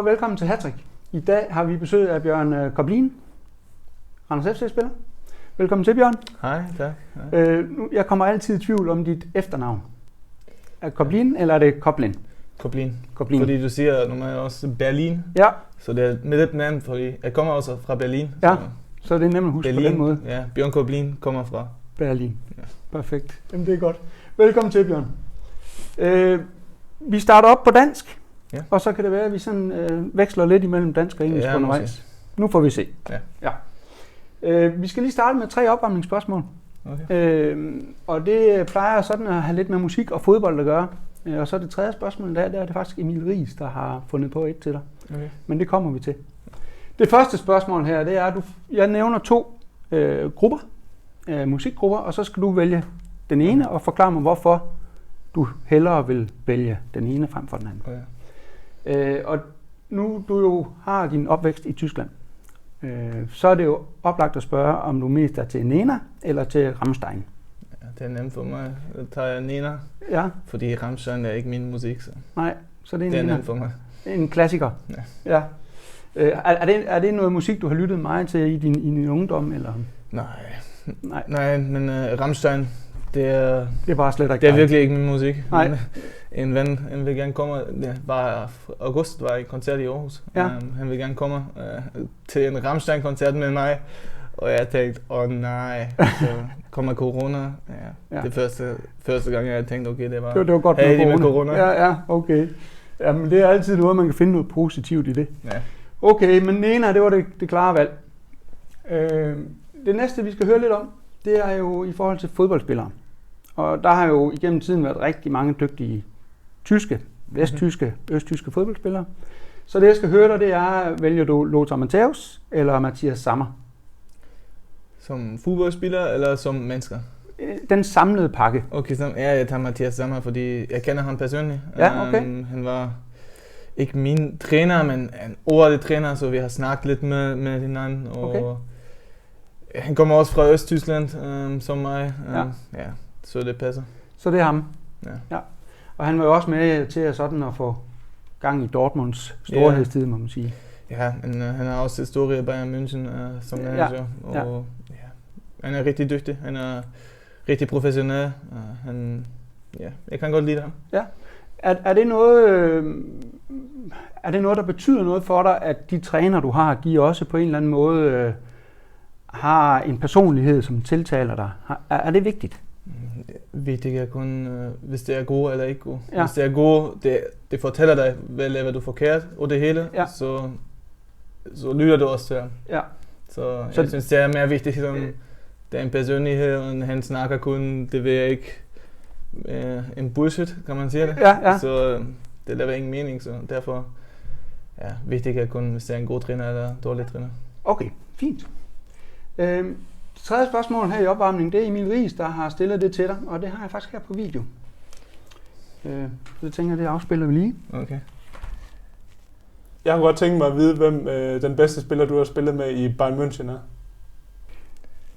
og velkommen til Hattrick. I dag har vi besøg af Bjørn Koblin, Randers FC-spiller. Velkommen til, Bjørn. Hej, tak. Hej. Jeg kommer altid i tvivl om dit efternavn. Er det Koblin, eller er det Koblin? Koblin. Koblin. Fordi du siger normalt også Berlin. Ja. Så det er med det navn, fordi jeg kommer også fra Berlin. Ja, så det er nemt at huske Berlin, på den måde. Ja, Bjørn Koblin kommer fra Berlin. Ja. Perfekt. Jamen, det er godt. Velkommen til, Bjørn. Vi starter op på dansk, og så kan det være, at vi sådan veksler lidt imellem dansk og engelsk undervejs. Måske. Nu får vi se. Ja. Vi skal lige starte med 3 opvarmningsspørgsmål. Okay. Og det plejer sådan at have lidt med musik og fodbold at gøre. Og så det tredje spørgsmål, der er det faktisk Emil Riis, der har fundet på et til dig. Okay. Men det kommer vi til. Det første spørgsmål her, det er, at jeg nævner 2 grupper, musikgrupper, og så skal du vælge den ene og forklare mig, hvorfor du hellere vil vælge den ene frem for den anden. Okay. Og nu du jo har din opvækst i Tyskland, så er det jo oplagt at spørge, om du mest er til Nena eller til Rammstein. Ja, det er nemt for mig. Jeg tager Nena, fordi Rammstein er ikke min musik. Så. Nej, så det er det er Nena. nemt for mig. En klassiker. Ja. Er det noget musik, du har lyttet meget til i din ungdom? Eller? Nej, men Rammstein, det er bare slet ikke. Det er virkelig ikke min musik. Nej. En ven, han vil gerne komme, august var i koncert i Aarhus. Ja. Han vil gerne komme til en Rammstein-koncert med mig, og jeg tænkte, nej, så kommer corona. Ja. Det første gang, jeg tænkte, okay, det var godt med corona. Ja, okay. Jamen, det er altid noget, man kan finde noget positivt i det. Ja. Okay, men Nena, det var det klare valg. Det næste, vi skal høre lidt om, det er jo i forhold til fodboldspillere. Og der har jo igennem tiden været rigtig mange dygtige tyske, vesttyske, østtyske fodboldspillere. Så det, jeg skal høre dig, det er, vælger du Lothar Matthäus eller Mathias Sammer? Som fodboldspiller eller som mennesker? Den samlede pakke. Okay, jeg tager Mathias Sammer, fordi jeg kender ham personligt. Ja, okay. Han var ikke min træner, men en ordentlig træner, så vi har snakket lidt med hinanden. Og han kommer også fra Østtyskland, som mig. Så det passer. Så det er ham? Ja. Og han var jo også med til at få gang i Dortmunds storhedstid, må man sige. Ja, men han har også historie i Bayern München som manager. Og han er rigtig dygtig. Han er rigtig professionel. Jeg kan godt lide ham. Ja. Er det noget, der betyder noget for dig, at de træner, du har, de også på en eller anden måde har en personlighed, som tiltaler dig? Er det vigtigt? Vigtigt er kun, hvis det er god eller ikke god. Ja. Hvis det er god, det fortæller dig, hvad du er forkert og det hele, så lytter du også til ham. Ja. Så jeg synes, det er mere vigtigt, som det er en personlighed, og han snakker kun, det ved jeg ikke, en bullshit, kan man sige det. Ja. Så det laver ingen mening, så derfor vigtigt er kun, hvis det er en god træner eller dårlig træner. Okay, fint. Det tredje spørgsmål her i opvarmningen, det er Emil Riis, der har stillet det til dig, og det har jeg faktisk her på video. Så det tænker jeg, det afspiller vi lige. Okay. Jeg kunne godt tænke mig at vide, hvem den bedste spiller, du har spillet med i Bayern München er.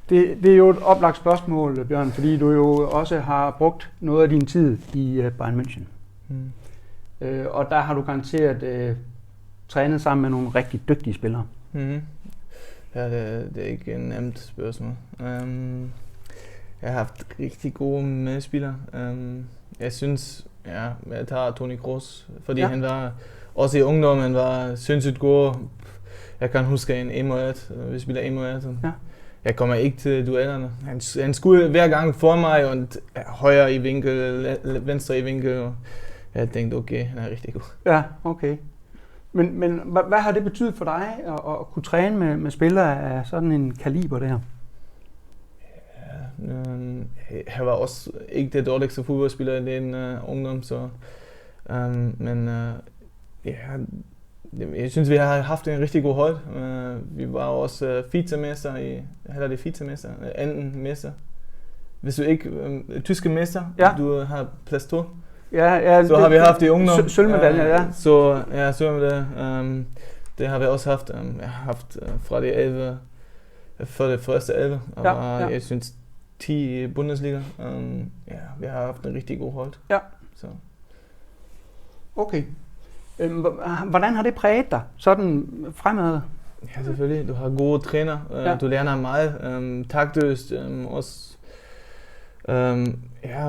Det er jo et oplagt spørgsmål, Bjørn, fordi du jo også har brugt noget af din tid i Bayern München. Og der har du garanteret trænet sammen med nogle rigtig dygtige spillere. Ja, det er ikke et nemt spørgsmål. Jeg har haft rigtig gode medspillere. Jeg synes, jeg tager Toni Kroos, fordi han var også i ungdommen, han var sindssygt god. Jeg kan huske en 1-1, vi spiller 1-1. Jeg kommer ikke til duellerne. Han skulle hver gang for mig, og højre i vinkel, venstre i vinkel. Og jeg tænkte, okay, han er rigtig god. Ja, okay. Men hvad har det betydet for dig at kunne træne med spillere af sådan en kaliber der? Jeg var også ikke det dårligste fodboldspiller i den ungdom, så jeg synes, vi har haft en rigtig god hold. Vi var også vicemester anden mester. Hvis du ikke tyske mester, du har plads 2. Så har vi haft i ungdom. Sølvmedaljer, sølvmedaljer. Det har vi også haft. Jeg har haft fra de 11, for det første 11. Og jeg synes 10 i Bundesliga. Vi har haft en rigtig god hold. Ja. Så. Okay. Hvordan har det præget dig sådan fremad? Ja, selvfølgelig. Du har gode træner. Du lærer meget. Taktløst. Også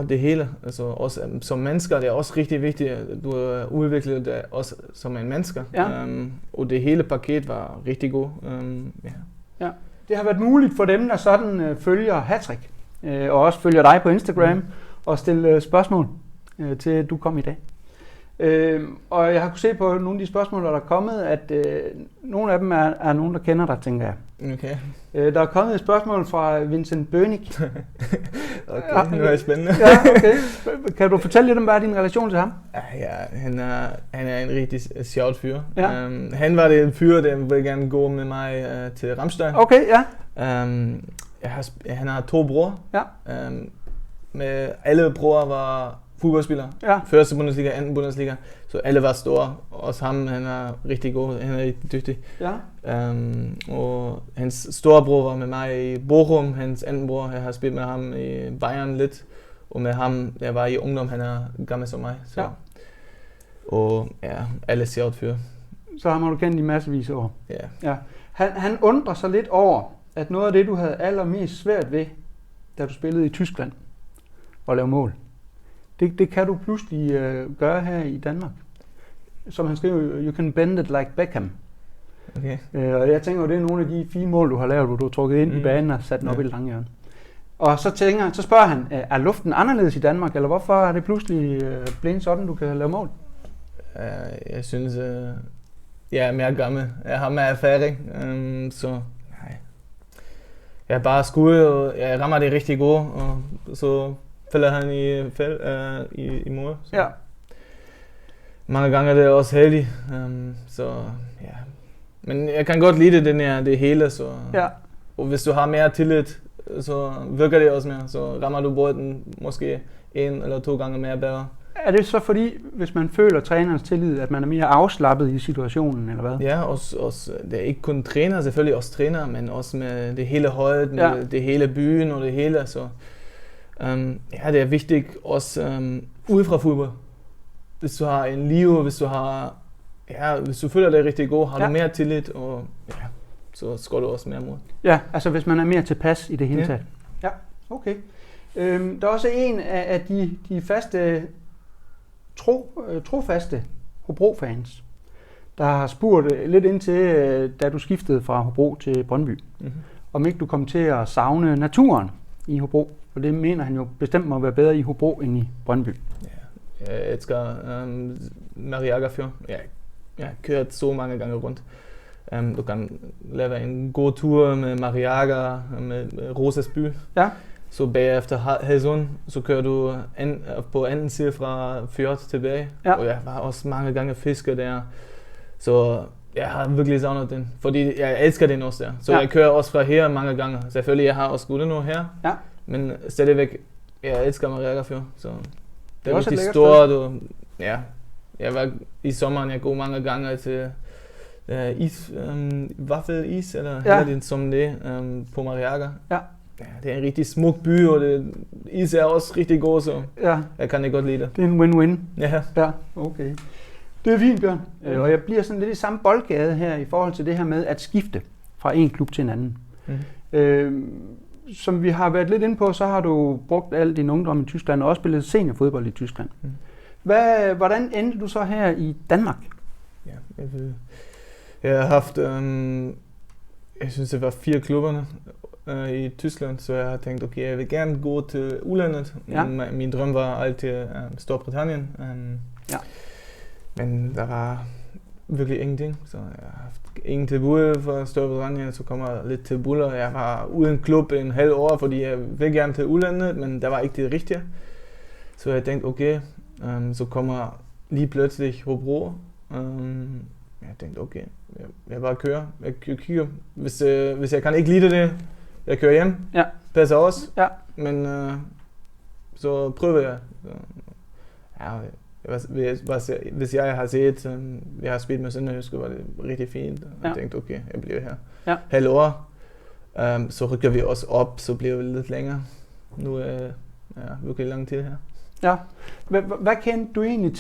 det hele. Altså, også som mennesker, det er også rigtig vigtigt, at du er udviklet dig også som en menneske. Ja. Og det hele paket var rigtig godt. Ja. Det har været muligt for dem, der sådan følger Hattrick, og også følger dig på Instagram, og stille spørgsmål til, at du kom i dag. Og jeg har kunnet se på nogle af de spørgsmål, der er kommet, at nogle af dem er nogen, der kender dig, tænker jeg. Okay. Der er kommet et spørgsmål fra Vincent Bønig. Okay, nu er det spændende. Ja, okay. Kan du fortælle lidt om, hvad er din relation til ham? Ja, han er en rigtig sjovt fyr. Ja. Han var det en fyr, der ville gerne gå med mig til Ramstein. Okay, ja. Han har 2 bror. Ja. Med alle bror var fodboldspillere. Ja. Første Bundesliga, anden Bundesliga. Så alle var store. Også ham, han er rigtig god. Han er rigtig dygtig. Ja. Og hans storebror var med mig i Bochum. Hans anden bror, jeg har spillet med ham i Bayern lidt. Og med ham, jeg var i ungdom, han er gammel som mig. Så. Ja. Og ja, alle sjovt fyr. Så ham har du kendt i massevis af år. Ja. Ja. Han undrer sig lidt over, at noget af det, du havde allermest svært ved, da du spillede i Tyskland, at lave mål. Det kan du pludselig gøre her i Danmark. Som han skriver, you can bend it like Beckham. Okay. Og jeg tænker, det er nogle af de 4 mål, du har lavet, hvor du har trukket ind i banen og sat den op i det lange hjørne. Og så spørger han, er luften anderledes i Danmark, eller hvorfor er det pludselig blevet sådan, du kan lave mål? Jeg synes, jeg er mere gammel. Jeg har mere erfaring, så nej. Jeg er bare skudt, og jeg rammer det rigtig godt, og så falder han i mål. Så. Ja. Mange gange er det også heldigt, så ja. Men jeg kan godt lide det hele, så. Ja. Og hvis du har mere tillid, så virker det også mere. Så rammer du bolden måske 1 eller 2 gange mere bedre. Er det så fordi, hvis man føler trænerens tillid, at man er mere afslappet i situationen, eller hvad? Ja, også det er ikke kun træner, selvfølgelig også træner, men også med det hele holdet, med det hele byen og det hele. Så det er vigtigt også ude fra fodbold. Hvis du har en liv, hvis du føler dig rigtig god, har du mere tillid, og så skal du også mere mål. Ja, altså hvis man er mere tilpas i det hele taget. Ja, okay. Der er også en af de faste, trofaste Hobro-fans, der har spurgt lidt ind til, da du skiftede fra Hobro til Brøndby, om ikke du kom til at savne naturen i Hobro, og det mener han jo bestemt må være bedre i Hobro end i Brøndby. Jeg elsker Mariager Fjord. Jeg har kørt så mange gange rundt. Du kan lave en god tur med Mariager, med Rosas by. Ja. Så bagefter Hadsund, så kører du på anden side fra fjord tilbage. Ja. Og jeg var også mange gange fisker der. Så jeg har virkelig savnet den, fordi jeg elsker den også der. Så jeg kører også fra her mange gange. Selvfølgelig, jeg har også gode nu her. Ja. Men stadigvæk, jeg elsker Mariager Fjord. Så det er rigtig stort. Og, jeg var i sommeren, jeg går mange gange til vaffelis, eller hedder det som det, på Mariager. Ja. Ja, det er en rigtig smuk by, og is er også rigtig god, så jeg kan ikke godt lide det. Det er en win-win. Ja. Ja, okay. Det er fint, Bjørn. Og jeg bliver sådan lidt i samme boldgade her i forhold til det her med at skifte fra en klub til en anden. Som vi har været lidt inde på, så har du brugt al din ungdom i Tyskland og også spillet seniorfodbold i Tyskland. Hvordan endte du så her i Danmark? Ja, jeg har haft, jeg synes det var 4 klubberne i Tyskland, så jeg har tænkt, okay, jeg vil gerne gå til udlandet. Ja. Min drøm var altid Storbritannien. Men der var virkelig ingenting, så jeg har haft ingen tilbud for Storbritannien, så kommer jeg lidt til buller. Jeg var uden klub en halv år, fordi jeg vil gerne til udlandet, men der var ikke det rigtige. Så jeg tænkte, okay, så kommer lige pludselig Hobro. Jeg tænkte, okay, jeg bare kører. Jeg kigger. Hvis jeg kan ikke lide det, jeg kører hjem. Ja. Passer også. Ja. Men så prøver jeg. Hvis jeg har set, jeg har spillet med Sønderjyske, var det rigtig fint. Jeg tænkte, okay, jeg bliver her. Ja. Halv år. Så rykker vi også op, så bliver vi lidt længere. Nu er virkelig lang tid her. Ja. Hvad kendte du egentlig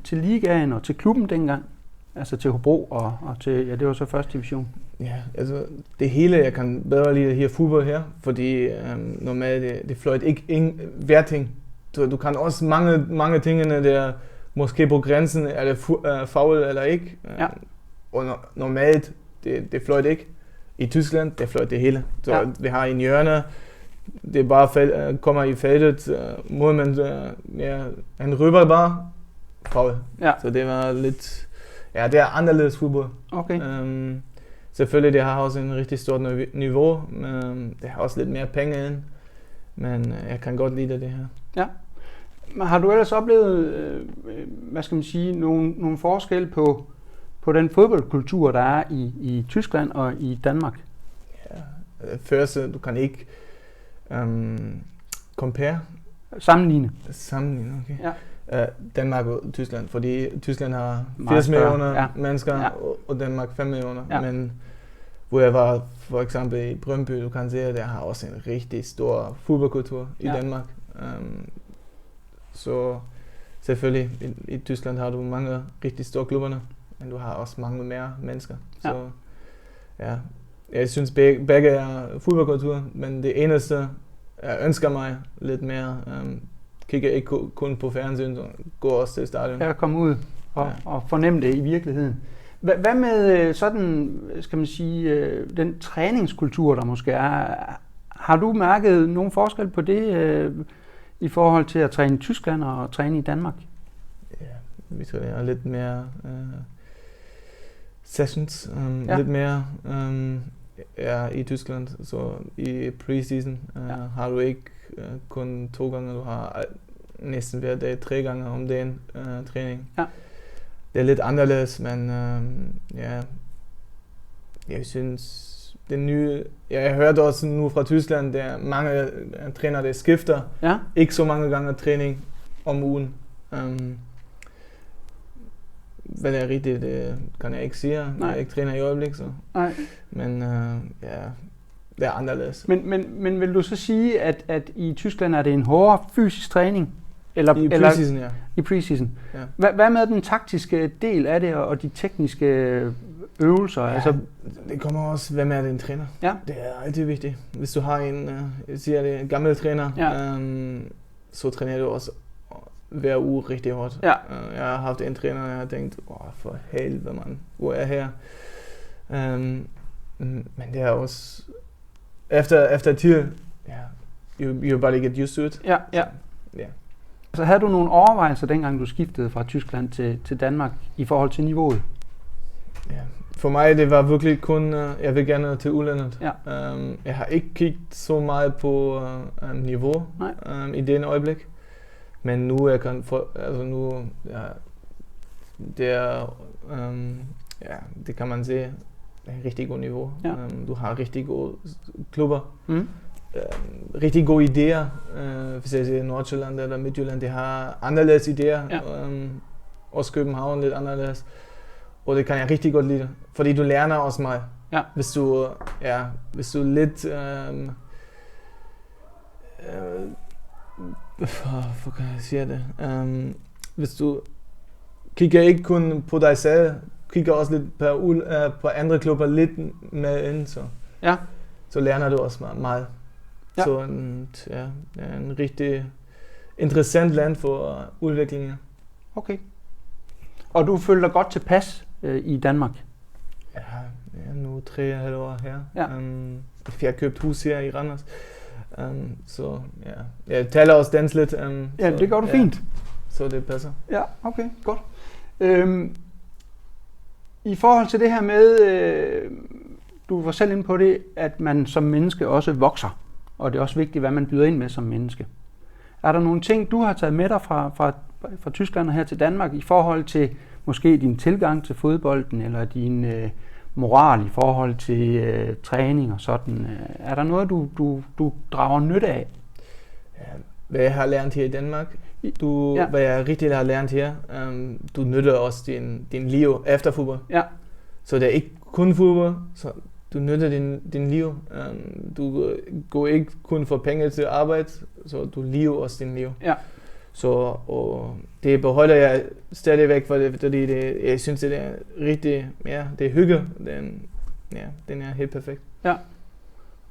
til ligaen og til klubben dengang? Altså til Hobro og til, ja, det var så første division. Ja, altså det hele, jeg kan bedre lide her fodbold her, fordi normalt det fløjt ikke hver ting. Du kan også mange tingene der måske på grænsen, er det foul eller ikke. Ja. Og normalt, det fløjt ikke. I Tyskland, det fløjt det hele. Så vi har en hjørne, det bare kommer i feltet, målmand, han røber bare, foul. Ja. Så det var lidt, ja, det er anderledes fodbold. Okay. Selvfølgelig, det har også en rigtig stort niveau, men det har også lidt mere penge ind, men jeg kan godt lide det her. Ja. Men har du ellers oplevet, hvad skal man sige, nogle forskel på den fodboldkultur, der er i Tyskland og i Danmark? Ja, først, du kan ikke sammenligne, okay. Ja. Danmark og Tyskland, fordi Tyskland har 80 Meget større, millioner mennesker, og Danmark 5 millioner. Ja. Men hvor jeg var for eksempel i Brøndby, du kan se, at der har også en rigtig stor fodboldkultur i Danmark. Så selvfølgelig, i Tyskland har du mange rigtig store klubberne, men du har også mange mere mennesker. Ja. Så ja, jeg synes begge er fodboldkultur, men det eneste, jeg ønsker mig lidt mere, kigger ikke kun på fjernsyn, så går også til stadion. Ja, komme ud og fornemme det i virkeligheden. Hvad med sådan, skal man sige, den træningskultur, der måske er? Har du mærket nogen forskel på det i forhold til at træne i Tyskland og træne i Danmark? Ja, vi træner lidt mere sessions, lidt mere i Tyskland, så i preseason har du ikke kun 2 gange, du har næsten hver dag 3 gange om dagen træning. Ja. Det er lidt anderledes, men jeg synes det nye, jeg hørte også nu fra Tyskland, der er mange trænere, der skifter, ikke så mange gange træning om ugen. Hvad det er rigtigt, det kan jeg ikke sige. Jeg er ikke træner i øjeblik, så. Nej. Men det er anderledes. Men vil du så sige, at i Tyskland er det en hårdere fysisk træning? I preseason, ja. I preseason. Ja. Hvad med den taktiske del af det, og de tekniske øvelser? Ja, altså, det kommer også, hvem er din træner? Ja. Det er altid vigtigt. Hvis du har en gammel træner, så træner du også hver uge rigtig hårdt. Ja. Jeg har haft en træner, og jeg har tænkt, for helvede mand, hvor er jeg her? Men det er også, efter tid, you bare get used to it. Ja. Så havde du nogle overvejelser, dengang du skiftede fra Tyskland til Danmark, i forhold til niveauet? Ja. For mig, det var virkelig kun, jeg vil gerne til udlandet. Ja. Jeg har ikke kigget så meget på niveau i den øjeblik. Men nu jeg kan det er det kan man se, det er et rigtig godt niveau. Ja. Du har rigtig gode klubber. Rigtig gode idéer. Hvis jeg siger Nordsjælland eller Midtjylland, de har anderledes idéer. Ja. Også København lidt anderledes. Og det kan jeg rigtig godt lide, fordi du lærer også meget. Ja. Hvis du lidt hvor kan jeg sige det? Hvis du kigger ikke kun på dig selv, kigger også lidt på andre klubber lidt med ind, så lærer du også meget. Ja. Så det er en rigtig interessant land for udviklingen. Okay. Og du føler dig godt tilpas i Danmark? Ja, nu 3,5 år her. Ja. Jeg har købt hus her i Randers. Så jeg taler også dansk lidt. Ja, det gør du fint. Så det passer. Ja, okay, godt. I forhold til det her med, du var selv inde på det, at man som menneske også vokser, og det er også vigtigt, hvad man byder ind med som menneske. Er der nogle ting, du har taget med dig fra Tyskland og her til Danmark, i forhold til måske din tilgang til fodbolden, eller din moral i forhold til træning og sådan? Er der noget, du drager nytte af? Ja, hvad jeg har lært her i Danmark, hvad jeg rigtig har lært her, du nytter også din liv efter fodbold. Ja. Så det er ikke kun fodbold, så du nytter din liv. Du går ikke kun for penge til arbejde, så du lever også din liv. Ja. Så og det beholder jeg stadigvæk, fordi jeg synes, det er rigtig, det er hygge. Den er helt perfekt. Ja,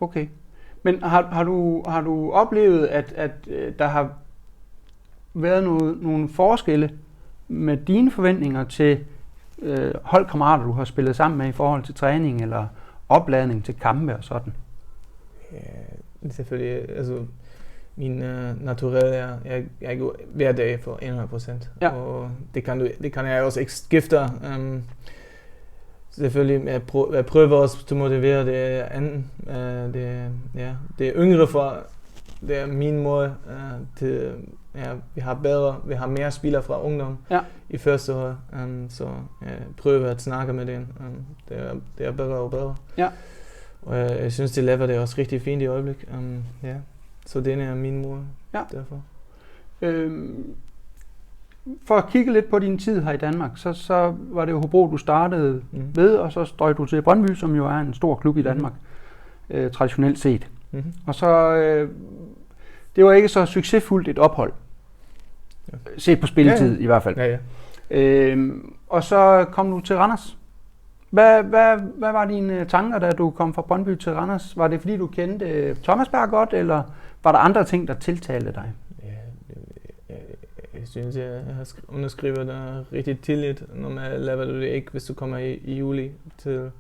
okay. Men har du oplevet, at der har været nogle forskelle med dine forventninger til holdkammerater, du har spillet sammen med i forhold til træning eller opladning til kampe og sådan? Ja, selvfølgelig. Altså, min naturel er, jeg går hver dag for 100%. Ja. Og det kan jeg også ikke skifte. Selvfølgelig, jeg prøver også at motivere det anden. Det er yngre for, det er min måde til, vi har mere spillere fra ungdom i første år, så jeg prøver at snakke med dem. Det er bedre og bedre. Ja. Og jeg synes, de lever det også rigtig fint i øjeblik. Så det er min måde derfor. For at kigge lidt på din tid her i Danmark, så var det jo Hobro, du startede ved, og så strøg du til Brøndby, som jo er en stor klub i Danmark, traditionelt set. Mm-hmm. Og så, det var ikke så succesfuldt et ophold, set på spilletid i hvert fald. Ja. Og så kom du til Randers. Hvad var dine tanker, da du kom fra Brøndby til Randers? Var det fordi, du kendte Thomas Berg godt, eller var der andre ting, der tiltalte dig? Jeg synes, jeg har underskrevet der rigtig tidligt. Normalt laver du det ikke, hvis du kommer i juli til,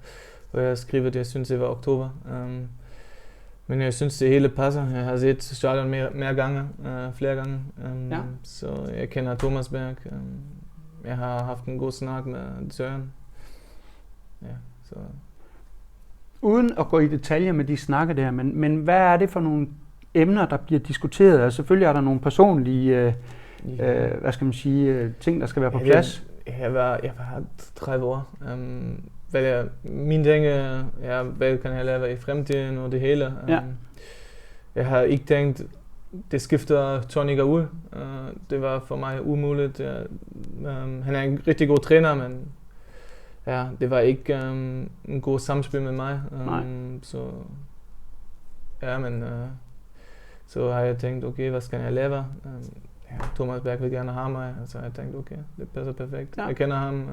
hvor jeg skriver det. Jeg synes, det var oktober. Men jeg synes, det hele passer. Jeg har set stadion flere gange. Så jeg kender Thomas Berg. Jeg har haft en god snak med Søren. Ja, så. Uden at gå i detaljer med de snakke der, men hvad er det for nogle emner, der bliver diskuteret? Altså, selvfølgelig er der nogle personlige hvad skal man sige, ting, der skal være på plads. Jeg var 30 år. Mine ting er, hvad kan jeg lave i fremtiden og det hele. Jeg har ikke tænkt, det skifter Tony ud. Det var for mig umuligt. Han er en rigtig god træner, men det var ikke en god samspil med mig. Så har jeg tænkt, okay, hvad skal jeg lave? Thomas Berg vil gerne have mig, så jeg tænkte, okay, det passer perfekt. Jeg kender ham.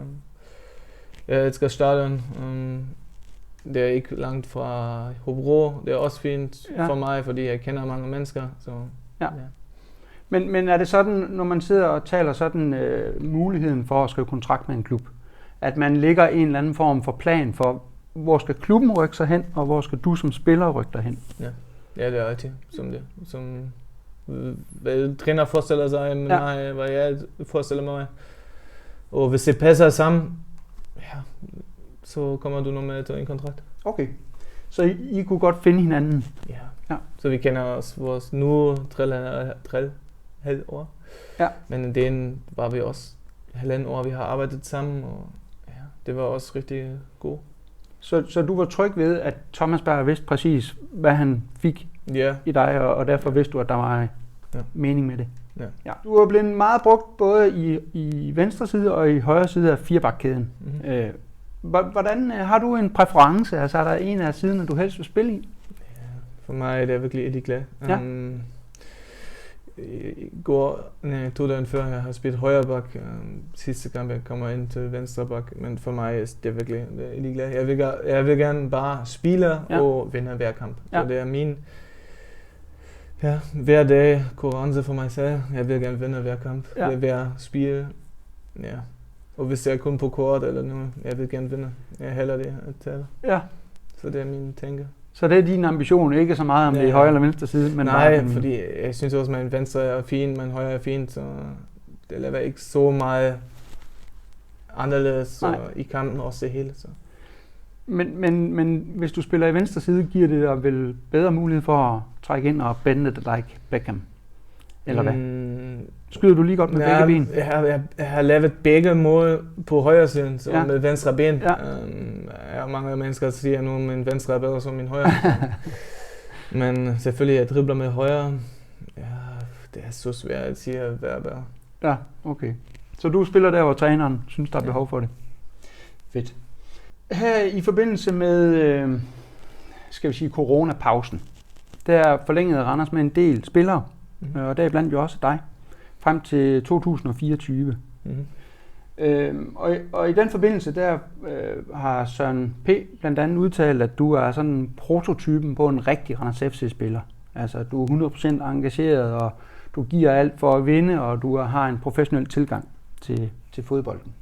Jeg elsker stadion. Det er ikke langt fra Hobro. Det er også fint for mig, fordi jeg kender mange mennesker. Så, Men er det sådan, når man sidder og taler sådan muligheden for at skrive kontrakt med en klub, at man lægger en eller anden form for plan for, hvor skal klubben rykke sig hen, og hvor skal du som spiller rykke dig hen? Ja, det er altid som det. Hvad træner forestiller sig med mig, hvad jeg forestiller mig. Og hvis det passer sammen, så kommer du normalt til en kontrakt. Okay. Så I kunne godt finde hinanden? Ja. Så vi kender os vores nu 3,5 år. Ja. Men den var vi også 1,5 år, vi har arbejdet sammen, og det var også rigtig god. Så du var tryg ved, at Thomas Berg vidste præcis, hvad han fik i dig, og derfor vidste du, at der var mening med det? Ja. Du er blevet meget brugt både i venstre side og i højre side af firebakkæden. Mm-hmm. Hvordan har du en præference? Altså er der en af siderne, du helst vil spille i? For mig er det virkelig rigtig glad. I går, to dage før, jeg har spillet højre bak. Sidste kamp, jeg kommer ind til venstre bak. Men for mig er det virkelig rigtig glad. Jeg vil gerne bare spille og vinde hver kamp. Så det er min hver dag konkurrence for mig selv. Jeg vil gerne vinde hver kamp. Hver spil. Ja. Og hvis jeg er kun på kort eller noget, jeg vil gerne vinde. Jeg hælder det at tale. Ja. Så det er min tanke. Så det er din ambition, ikke så meget om det er højre eller venstre side? Men nej, fordi jeg synes også, at min venstre er fin, men højre er fint, så det laver ikke så meget anderledes i kampen også det hele. Så. Men hvis du spiller i venstre side, giver det dig vel bedre mulighed for at trække ind og bende det like Beckham? Eller hvad? Skyder du lige godt med begge ben? Jeg har lavet begge mål på højre siden, så med venstre ben. Ja. Mange mennesker, der siger nu, at min venstre er bedre som min højre. Men selvfølgelig, jeg dribler med højre. Ja, det er så svært at sige at være bedre. Ja, okay. Så du spiller der, hvor træneren synes, der er behov for det? Fedt. Her i forbindelse med, skal vi sige, coronapausen, der forlængede Randers med en del spillere, og der er blandt jo også dig. frem til 2024. Mhm. Og i den forbindelse, der har Søren P. blandt andet udtalt, at du er sådan prototypen på en rigtig Randers FC-spiller. Altså, du er 100% engageret, og du giver alt for at vinde, og du har en professionel tilgang til fodbolden.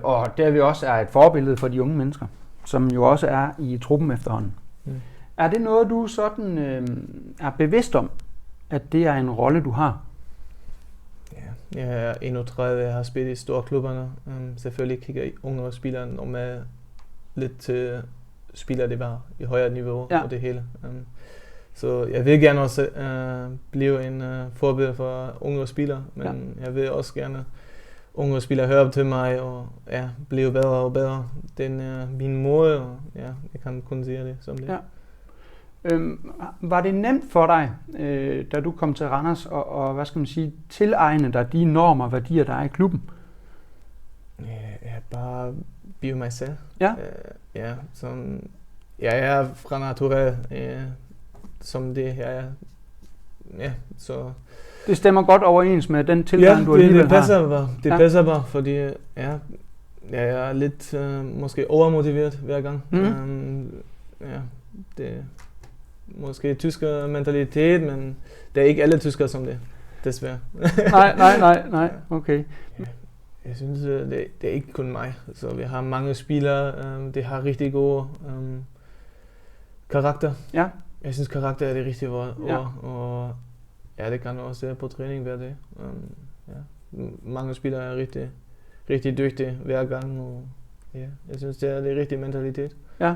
Og derved også er et forbillede for de unge mennesker, som jo også er i truppen efterhånden. Er det noget, du sådan er bevidst om, at det er en rolle, du har? Ja, jeg er 31, jeg har spillet i store klubberne. Selvfølgelig kigger jeg unge spillere normalt lidt til spillere, det var i højere niveau og det hele. Så jeg vil gerne også blive en forbillede for unge spillere, men jeg vil også gerne unge spillere høre op til mig og blive bedre og bedre. Det er min måde, og jeg kan kun sige det som det. Ja. Var det nemt for dig, da du kom til Randers, og hvad skal man sige, tilegne dig de normer og værdier, der er i klubben? Jeg bare blive mig selv. Ja. Jeg er fra natur som det her er. Ja, så det stemmer godt overens med den tilgang, du alligevel det passer har. Bare. Det passer bare, fordi jeg er lidt måske overmotiveret hver gang. Det er måske tysker mentalitet, men det er ikke alle tyskere som det, desværre. nej, okay. Jeg synes, det er ikke kun mig. Så vi har mange spillere, det har rigtig gode karakter. Ja. Jeg synes, karakter er det rigtige ord, og det kan også på træning hver dag. Mange spillere er rigtig, rigtig dygtige hver gang, og jeg synes, det er det rigtige mentalitet. Ja.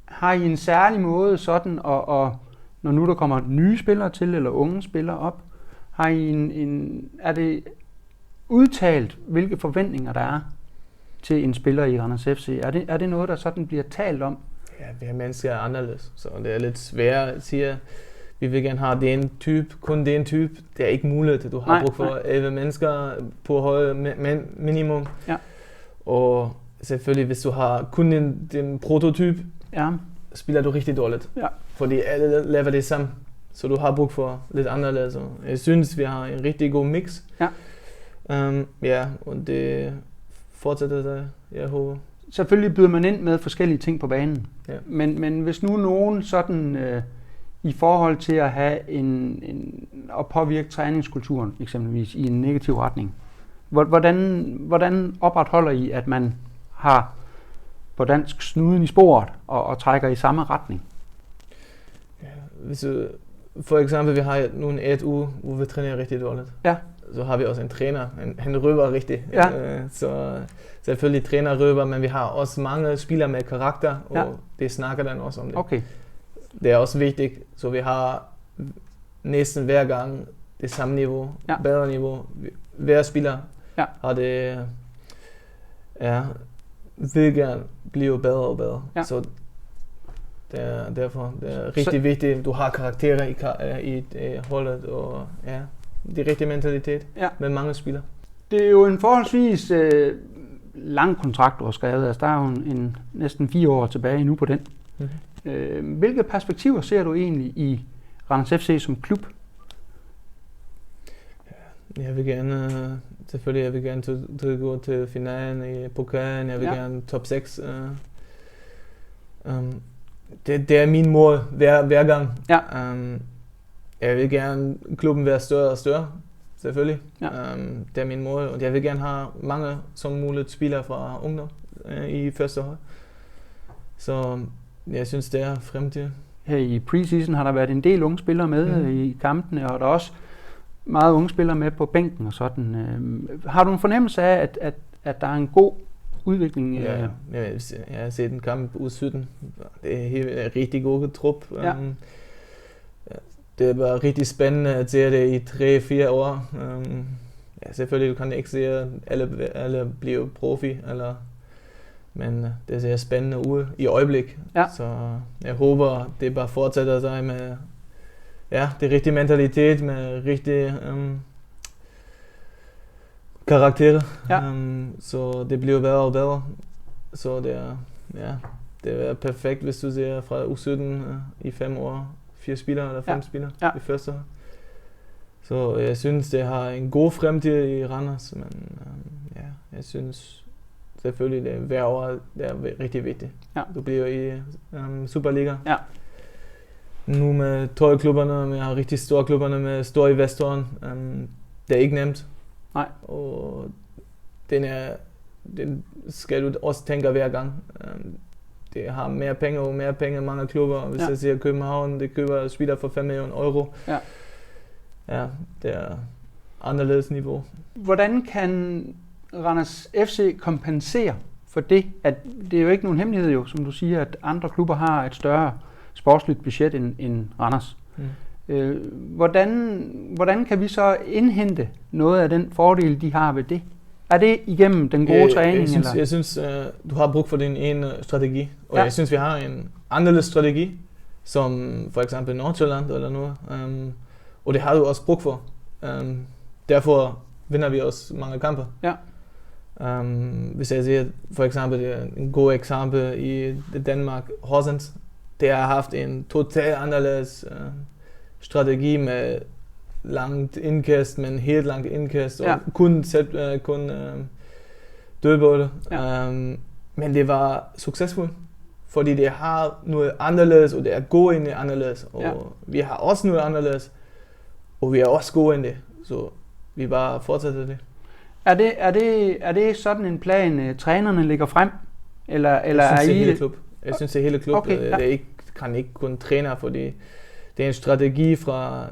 Har I en særlig måde sådan, og når nu der kommer nye spillere til, eller unge spillere op, har I er det udtalt, hvilke forventninger der er til en spiller i Randers FC? Er det noget, der sådan bliver talt om? Ja, vi har mennesker er anderledes, så det er lidt svært at sige, vi vil gerne have den type, kun den type. Det er ikke muligt, du har brug for 11 mennesker på høje minimum. Ja. Og selvfølgelig, hvis du har kun den prototype, spiller du rigtig dårligt. Ja. Fordi alle laver det samme, så du har brug for lidt anderledes. Jeg synes, vi har en rigtig god mix. Ja. Og det fortsætter sig, jeg håber. Selvfølgelig byder man ind med forskellige ting på banen. Ja. Men hvis nu nogen sådan i forhold til at have at påvirke træningskulturen eksempelvis i en negativ retning, hvordan opretholder I, at man har på dansk snuden i sporet og trækker i samme retning? Ja, hvis for eksempel vi har nu et uge, hvor vi træner rigtig dårligt. Ja. Så har vi også en træner, han røber rigtig. Ja. Så selvfølgelig træner røber, men vi har også mange spillere med karakter, og det snakker den også om det. Okay. Det er også vigtigt, så vi har næsten hver gang det samme niveau, bedre niveau. Hver spiller har det, vil gerne blive bedre og bedre. Ja. Så derfor det er rigtig vigtigt, at du har karakterer i holdet, og det er rigtig mentalitet med mange spillere. Det er jo en forholdsvis lang kontrakt, du har skrevet. Altså, der er jo næsten 4 år tilbage nu på den. Mm-hmm. Hvilke perspektiver ser du egentlig i Randers FC som klub? Jeg vil gerne, selvfølgelig gå til finalen i pokalen. Jeg vil gerne top 6. Det er min mål hver gang. Ja. Jeg vil gerne klubben være større og større, selvfølgelig. Ja. Det er min mål, og jeg vil gerne have mange som muligt spillere fra ungdom i første hold. Så jeg synes, det er fremtid. Her i preseason har der været en del unge spillere med i kampene, og der er også meget unge spillere med på bænken og sådan. Har du en fornemmelse af, at der er en god udvikling? Ja, jeg har set en kamp U17. Det er en rigtig god trup. Ja. Det var rigtig spændende at se det i 3-4 år. Selvfølgelig kan jeg ikke se, at alle bliver profi, men det ser spændende ud i øjeblik. Ja. Så jeg håber, det bare fortsætter sig med det rigtige mentalitet, med rigtige karakterer. Ja. Så det bliver bedre og bedre. Så det er perfekt, hvis du ser fra U17 i 5 år. 4 spillere eller 5 spillere i første år. Så jeg synes, det har en god fremtid i Randers, men jeg synes selvfølgelig, det hver år det er rigtig vigtigt. Ja. Du bliver i Superliga. Ja. Nu med tøjklubberne, med rigtig store klubberne, med store investorer. Det er ikke nemt. Nej. Og den skal du også tænke hver gang. Det har mere penge, mange klubber. Hvis jeg siger København, det køber spillere for 5 millioner euro. Ja. Ja, det er anderledes niveau. Hvordan kan Randers FC kompensere for det? At det er jo ikke nogen hemmelighed, jo, som du siger, at andre klubber har et større sportsligt budget end Randers. Hvordan kan vi så indhente noget af den fordel, de har ved det? Er det igennem den gode træning? Jeg synes, du har brug for din ene strategi. Og jeg synes, vi har en anderledes strategi, som for eksempel Nordsjælland eller noget. Og det har du også brug for. Derfor vinder vi også mange kampe. Ja. Hvis jeg siger for eksempel en god eksempel i Danmark, Horsens, det har haft en totalt anderledes strategi med langt indkast, men helt langt indkast og kun dødbolde. Ja. Men det var succesfuldt, fordi det har noget anderledes, og det er gode ind i anderledes, og vi har også noget anderledes, og vi er også gode ind det, så vi bare fortsætter det. Er det sådan en plan, trænerne lægger frem? Eller jeg synes, er I hele klub. Jeg synes, det er hele klub. Okay, det kan ikke kun træner, fordi det er en strategi fra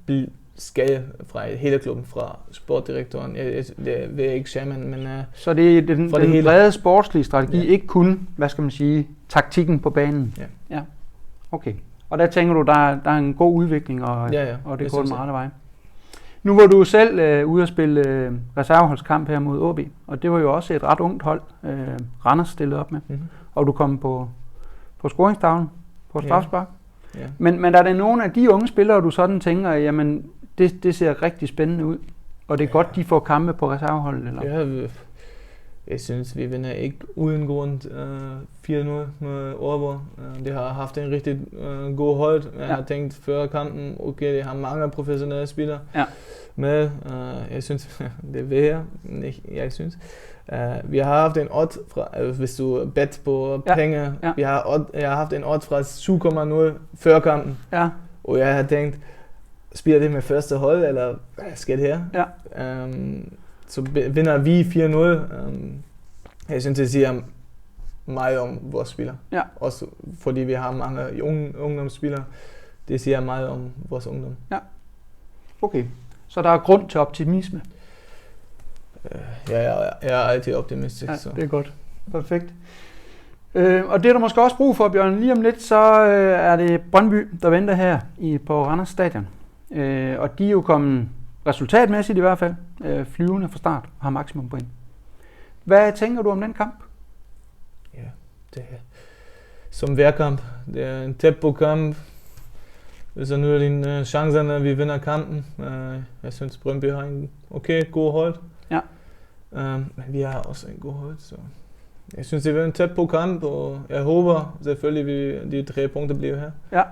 det skal fra hele klubben, fra sportdirektøren. Det vil jeg ikke sige, men så det er den brede sportslige strategi, ikke kun, hvad skal man sige, taktikken på banen? Ja. Okay. Og der tænker du, der er en god udvikling, og det går den rette vej. Nu var du selv ude at spille reserveholdskamp her mod AB, og det var jo også et ret ungt hold, Randers stillede op med. Mm-hmm. Og du kom på scoringstavlen, på strafspark. Yeah. Men er der nogle af de unge spillere, du sådan tænker, jamen det ser rigtig spændende ud, og det er godt, de får kampe på reserveholdet? Eller? Ja, jeg synes, vi vinder ikke uden grund 4-0 med Aalborg. Det har haft en rigtig god hold. Jeg har tænkt før kampen, okay, det har mange professionelle spillere med. Jeg synes, det vil jeg synes. Vi har haft en odd fra, hvis du bet på penge, jeg har haft en odd fra 7,0 før kampen, og jeg har tænkt, spiller det med første hold, eller hvad sker det her? Ja. Så vinder vi 4-0. Jeg synes, det siger meget om vores spillere. Ja. Også fordi vi har mange ungdomsspillere. Det siger meget om vores ungdom. Ja. Okay. Så der er grund til optimisme? Jeg er altid optimistisk. Ja, så. Det er godt. Perfekt. Og det er der måske også brug for, Bjørn. Lige om lidt, så er det Brøndby, der venter her på Randers Stadion. Og de er jo kommet resultatmæssigt i hvert fald flyvende fra start og har maksimum point. Hvad tænker du om den kamp? Ja, det er som hver kamp. Det er en tempo-kamp. Hvis der nu er dine chancerne, vi vinder kampen. Jeg synes, Brøndby har en god hold. Ja. Men vi har også en god hold, så jeg synes, det er en tempo-kamp, og jeg håber selvfølgelig, at de 3 punkter bliver her. Ja.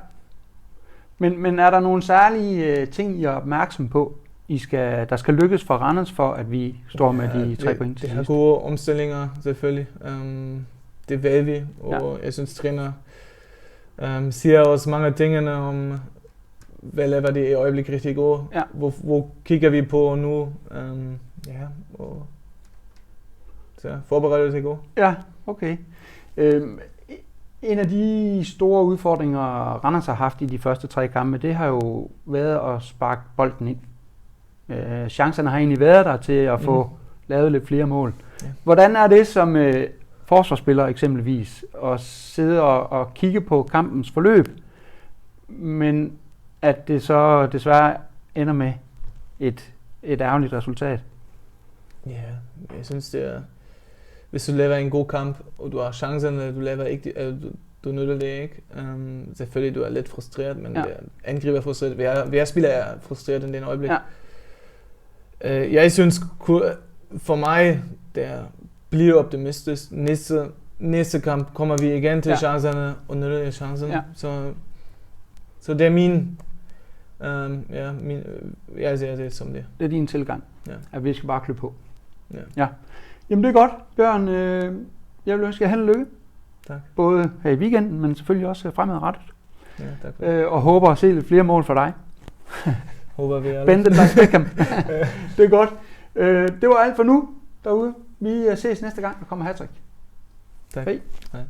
Men er der nogle særlige ting, I er opmærksom på, der skal lykkes for Randers, for at vi står med de 3 point til sidst? Det har gode omstillinger, selvfølgelig. Det vil vi, og jeg synes, træner siger også mange tingene om, hvad laver de i øjeblikket rigtig gode. Ja. Hvor kigger vi på nu? Og så forbereder det sig godt. Ja, okay. En af de store udfordringer, Randers har haft i de første 3 kampe, det har jo været at sparke bolden ind. Chancerne har egentlig været der til at få lavet lidt flere mål. Ja. Hvordan er det som forsvarsspiller eksempelvis at sidde og kigge på kampens forløb, men at det så desværre ender med et ærgerligt resultat? Ja, jeg synes det er, hvis du laver en god kamp, og du har chancerne, du laver ikke, du nytter det ikke. Selvfølgelig du er lidt frustreret, men angriber er frustreret. Hver spiller er frustreret i den øjeblik. Ja. Jeg synes, for mig, der bliver optimistisk. Næste kamp kommer vi igen til chancerne, og nytter chancerne. Ja. Så det er min Jeg ser det som det. Det er din tilgang, Ja. at vi skal bare klø på. Ja. Jamen det er godt, Bjørn. Jeg vil ønske jer held og lykke. Tak. Både her i weekenden, men selvfølgelig også fremadrettet. Ja, tak for det. Og håber at se lidt flere mål for dig. Håber vi alle. Bente Beckham. Det er godt. Det var alt for nu derude. Vi ses næste gang, der kommer hattrick. Tak. Hej. Hej.